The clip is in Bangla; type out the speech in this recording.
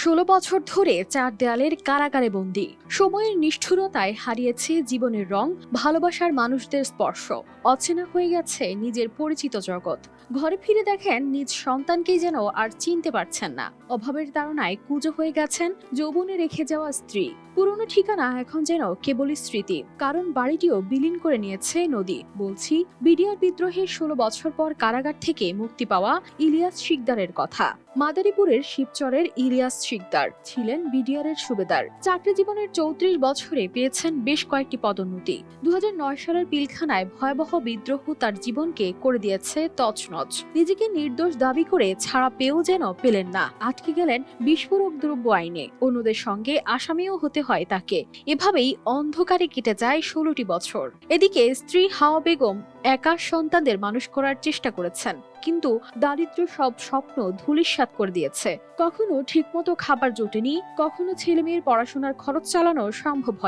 ১৬ বছর ধরে চার দেয়ালের কারাগারে বন্দী। সময়ের নিষ্ঠুরতায় হারিয়েছে জীবনের রং, ভালোবাসার মানুষদের স্পর্শ। অচেনা হয়ে গেছে নিজের পরিচিত জগৎ। ঘরে ফিরে দেখেন নিজ সন্তানকেই যেন আর চিনতে পারছেন না। অভাবের তাড়নায় কুঁজো হয়ে গেছেন যৌবনে রেখে যাওয়া স্ত্রী। পুরনো ঠিকানা এখন যেন কেবলই স্মৃতি, কারণ বাড়িটিও বিলীন করে নিয়েছে নদী। বলছি বিডিআর বিদ্রোহের ১৬ বছর পর কারাগার থেকে মুক্তি পাওয়া ইলিয়াস শিকদারের কথা। মাদারীপুরের শিবচরের ইলিয়াস শিকদার ছিলেন বিডিআরের সুবেদার। চাকরি জীবনের ৩৪ বছরে পেয়েছেন বেশ কয়েকটি পদোন্নতি। ২০০৯ সালের পিলখানায় ভয়াবহ বিদ্রোহ তার জীবনকে করে দিয়েছে তছনছ। নিজেকে নির্দোষ দাবি করে ছাড়া পেয়েও যেন পেলেন না, আটকে গেলেন বিস্ফোরক দ্রব্য আইনে। অন্যদের সঙ্গে আসামিও হতে হয় তাকে। এভাবেই অন্ধকারে কেটে যায় ১৬টি বছর। এদিকে স্ত্রী হাওয়া বেগম একা সন্তানদের মানুষ করার চেষ্টা করেছেন, কিন্তু দারিদ্র্য সব স্বপ্ন ধূলিসাৎ করে দিয়েছে। কখনো ঠিকমতো খাবার জোটেনি, কখনো ছেলেমেয়ের পড়াশোনার খরচ চালানো সম্ভব হয়নি।